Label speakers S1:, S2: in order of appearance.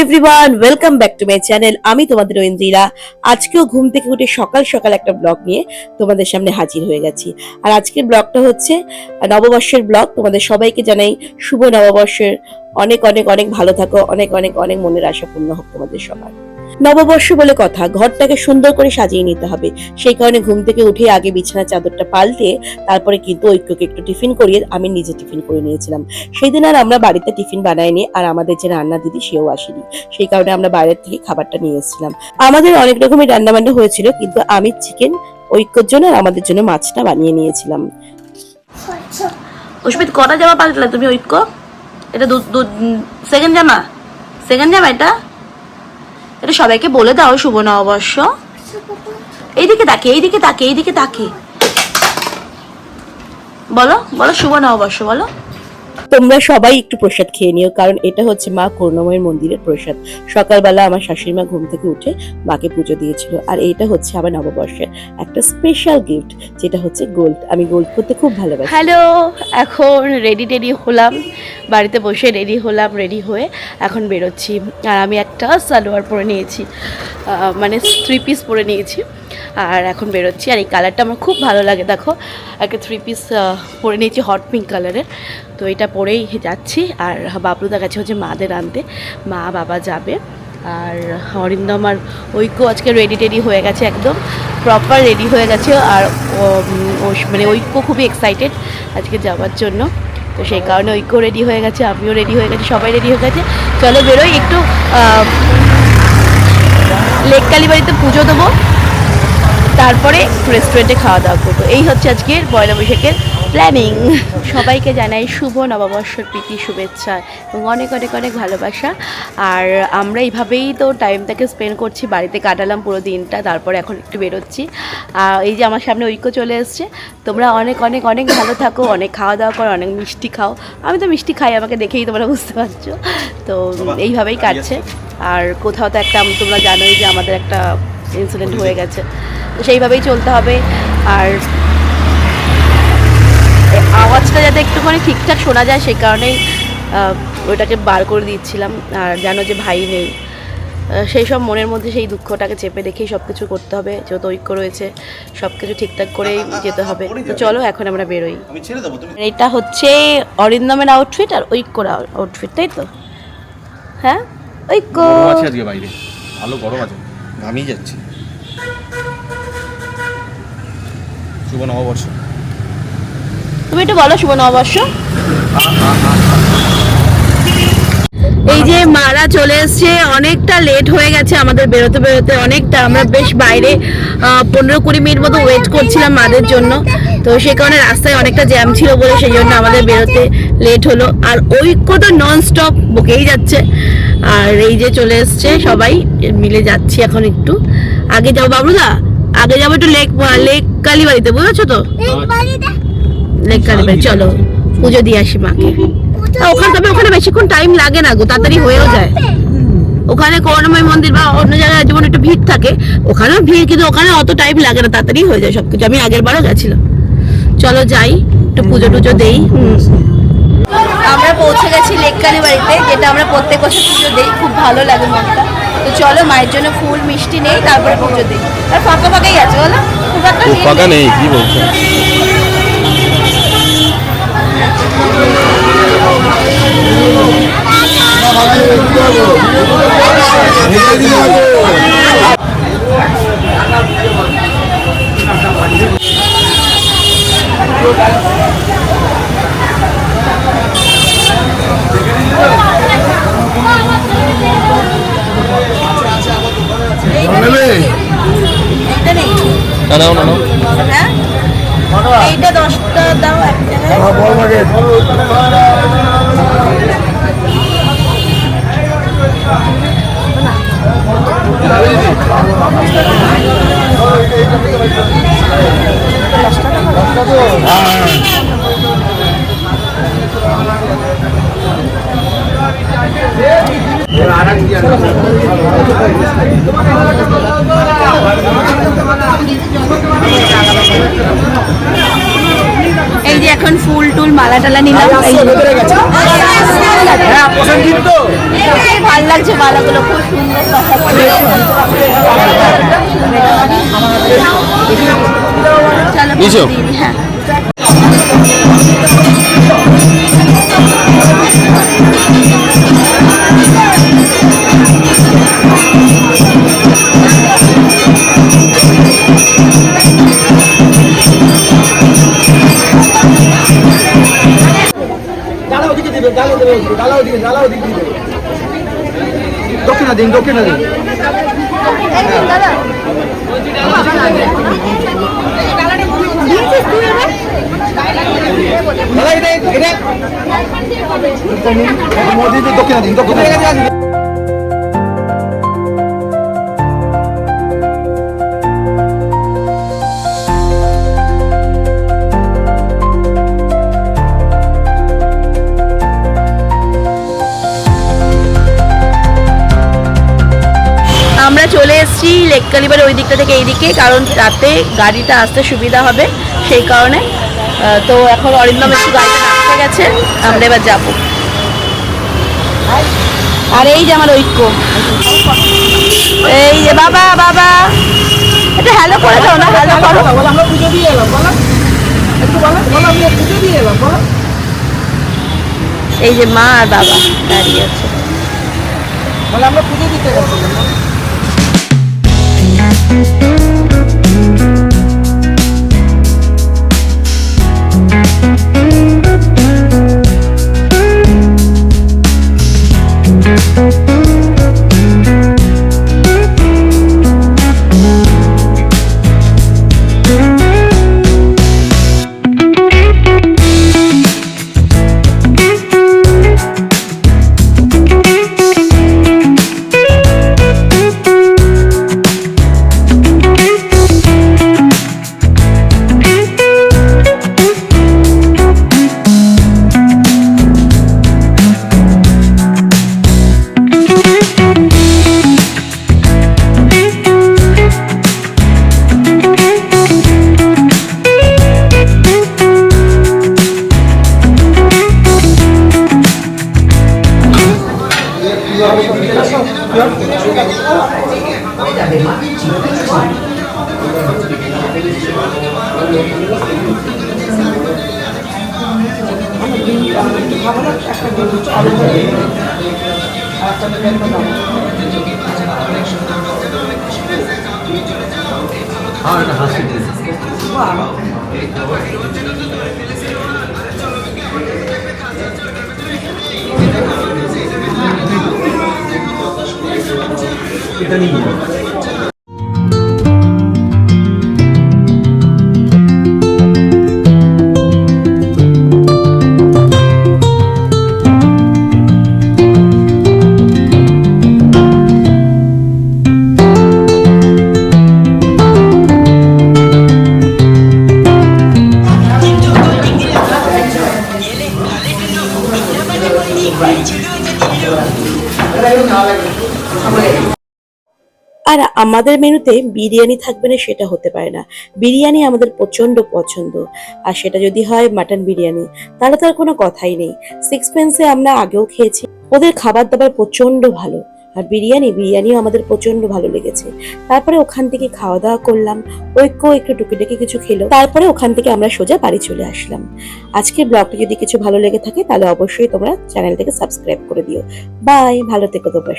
S1: Everyone, welcome back to my channel. আমি তোমাদের ঐন্দ্রিলা। আজকেও ঘুম থেকে উঠে সকাল সকাল একটা ব্লগ নিয়ে তোমাদের সামনে হাজির হয়ে গেছি। আর আজকের ব্লগটা হচ্ছে নববর্ষের ব্লগ। তোমাদের সবাইকে জানাই শুভ নববর্ষের অনেক অনেক অনেক ভালো থাকো, অনেক অনেক অনেক মনের আশা পূর্ণ হোক তোমাদের সবার। নববর্ষ বলে কথা, ঘরটাকে সুন্দর করে সাজিয়ে নিতে হবে। সেই কারণে ঘুম থেকে উঠে আগে বিছানার চাদরটা পাল্টে তারপরে কিন্তু ঐক্যকে একটু টিফিন করিয়ে আমি নিজে টিফিন করে নিয়েছিলাম। সেই দিন আর আমরা বাড়িতে টিফিন বানাইনি, আর আমাদের যে রান্না দিদি সেও আসেনি। সেই কারণে আমরা বাইরের থেকে খাবারটা নিয়ে এসেছিলাম। আমাদের অনেক রকমের রান্না বান্না হয়েছিল, কিন্তু আমি চিকেন ঐক্যর জন্য আর আমাদের জন্য মাছটা বানিয়ে নিয়েছিলাম। অস্মিত, কটা জামা পাল্টালে তুমি ঐক্য? এটা সেকেন্ড জামা? সেকেন্ড জামা এটা? এটা সবাইকে বলে দাও শুভ নববর্ষ। এইদিকে তাকে, এইদিকে তাকে, এইদিকে তাকে বলো, বলো শুভ নববর্ষ বলো। তোমরা সবাই একটু প্রসাদ খেয়ে নিও, কারণ এটা হচ্ছে মা করুণাময়ের মন্দিরের প্রসাদ। সকালবেলা আমার শাশুড়ি মা ঘুম থেকে উঠে মাকে পুজো দিয়েছিল, আর এইটা হচ্ছে আমার নববর্ষের একটা স্পেশাল গিফট, যেটা হচ্ছে গোল্ড। আমি গোল্ড করতে খুব ভালোবাসি। হ্যালো, এখন রেডি হলাম, বাড়িতে বসে রেডি হলাম। রেডি হয়ে এখন বেরোচ্ছি। আর আমি একটা সালোয়ার পরে নিয়েছি, মানে 3 পিস পরে নিয়েছি, আর এখন বেরোচ্ছি। আর এই কালারটা আমার খুব ভালো লাগে। দেখো, একটা 3 পিস পরে নিয়েছি হট পিঙ্ক কালারের। তো এটা পরেই যাচ্ছি। আর বাবলুদা গেছে হচ্ছে মাদের আনতে, মা বাবা যাবে। আর অরিন্দম আর ঐক্য আজকে রেডি হয়ে গেছে, একদম প্রপার রেডি হয়ে গেছে। আর মানে ঐক্য খুবই এক্সাইটেড আজকে যাওয়ার জন্য। তো সেই কারণে ঐক্য রেডি হয়ে গেছে, আমিও রেডি হয়ে গেছি, সবাই রেডি হয়ে গেছে। চলো বেরোই, একটু লেক কালীবাড়িতে পুজো দেবো, তারপরে রেস্টুরেন্টে খাওয়া দাওয়া করবো। এই হচ্ছে আজকের পয়লা বৈশাখের প্ল্যানিং। সবাইকে জানাই শুভ নববর্ষের প্রীতি শুভেচ্ছা এবং অনেক অনেক অনেক ভালোবাসা। আর আমরা এইভাবেই তো টাইমটাকে স্পেন্ড করছি, বাড়িতে কাটালাম পুরো দিনটা, তারপরে এখন একটু বেরোচ্ছি। এই যে আমার সামনে ঐক্য চলে এসছে। তোমরা অনেক অনেক অনেক ভালো থাকো, অনেক খাওয়া দাওয়া করো, অনেক মিষ্টি খাও। আমি তো মিষ্টি খাই, আমাকে দেখেই তোমরা বুঝতে পারছো। তো এইভাবেই কাটছে। আর কোথাও তো একটা, তোমরা জানোই যে আমাদের একটা ইনসিডেন্ট হয়ে গেছে, তো সেইভাবেই চলতে হবে। আর আওয়াজটা যাতে একটুখানি ঠিকঠাক শোনা যায়, সেই কারণেই ওইটাকে বার করে দিচ্ছিলাম। আর জানো যে ভাই নেই, সেই সব মনের মধ্যে সেই দুঃখটাকে চেপে রেখেই সব কিছু করতে হবে। যেহেতু ঐক্য রয়েছে, সব কিছু ঠিকঠাক করেই যেতে হবে। তো চলো এখন আমরা বেরোই। এটা হচ্ছে অরিন্দমের আউটফিট আর ঐক্যর আউটফিট, তাই তো? হ্যাঁ ঐক্য
S2: বাইরে ভালো গরম আছে, ঘামিয়ে যাচ্ছে। শুভ নববর্ষ।
S1: তুমি একটু বলো শুভ নববর্ষ। এই যে মারা চলে এসছে, অনেকটা লেট হয়ে গেছে আমাদের বেরোতে বেরোতে অনেকটা। আমরা বেশ বাইরে 15-20 মিনিট মতো ওয়েট করছিলাম মাদের জন্য। তো সে কারণে রাস্তায় অনেকটা জ্যাম ছিল বলে সেই জন্য আমাদের বেরোতে লেট হলো। আর ঐক্য তো নন স্টপ বকেই যাচ্ছে। আর এই যে চলে এসছে, সবাই মিলে যাচ্ছি। এখন একটু আগে যাবো বাবুদা, আগে যাবো একটু লেক কালীবাড়িতে, বুঝেছো তো? লেক কালীবাড়ি চলো পুজো দিয়ে আসি মাকে। ওখানে, তবে ওখানে বেশিক্ষণ টাইম লাগে না গো, তাড়াতাড়ি হয়েও যায়। ওখানে করুণাময় মন্দির বা অন্য জায়গায় যেমন একটু ভিড় থাকে, ওখানেও ভিড়, কিন্তু ওখানে অত টাইম লাগে না, তাড়াতাড়ি হয়ে যায় সবকিছু। আমি আগের বারও গেছিলাম। চলো যাই, একটু পুজো টুজো দেই। আমরা পৌঁছে গেছি লেক কালীবাড়িতে, যেটা আমরা প্রত্যেক বছর পুজো দেই, খুব ভালো লাগে মনটা। তো চলো মায়ের জন্য ফুল মিষ্টি নেই, তারপরে পুজো দিই। আর ফাঁকা ফাঁকাই আছে বলো, খুব একটা ফাঁকা নেই। কি বলছো? এইটা 10টা দাও একটা। এই যে এখন ফুল টুল মালা টালা নিলাম। লাগে
S3: হ্যাঁ প্রসেনজিৎ তো
S1: ভালো লাগছে মালাগুলো খুব সুন্দর কথা বলে চলো
S2: নিচো।
S1: হ্যাঁ
S3: ডালা ওদিকে দিবে ডালা দেবে ডালা ওদিকে দিবে দক্ষিণা দিন দাদা এটা মোদি দক্ষিণা দিন
S1: আমরা চলে এসেছি লেক কালিবার ওই দিকটা থেকে এই দিকে, কারণ রাতে গাড়িটা আসতে সুবিধা হবে সেই কারণে। তো এখন অরিন্দম একটু গাড়িটা রাখতে গেছে, আমরা এবার যাব। আর এই যে আমার ঐক্য, এই যে বাবা বাবা এটা হ্যালো করে দাও না, হ্যালো করো।
S3: আমরা পুজো দিয়ে এলাম একটু বলো আমরা পুজো দিয়ে এলাম
S1: এই যে মা আর বাবা দাঁড়িয়ে আছে।
S3: আমরা পুজো দিতে গেছি।
S1: আর আমাদের মেনুতে বিরিয়ানি থাকবে না সেটা হতে পারে না। বিরিয়ানি আমাদের প্রচন্ড পছন্দ, আর সেটা যদি হয় মাটন বিরিয়ানি তাহলে তো আর কোনো কথাই নেই। সিক্সপেন্সে আমরা আগেও খেয়েছি, ওদের খাবার দাবার প্রচন্ড ভালো, আর বিরিয়ানিও আমাদের প্রচন্ড ভালো লেগেছে। তারপরে ওখান থেকে খাওয়া দাওয়া করলাম, ঐক্য একটু টুকিটাকি কিছু খেলো, তারপরে ওখান থেকে আমরা সোজা বাড়ি চলে আসলাম। আজকের ব্লগটি যদি কিছু ভালো লেগে থাকে তাহলে অবশ্যই তোমরা চ্যানেলটাকে সাবস্ক্রাইব করে দিও। বাই, ভালো থেকো তোমরা।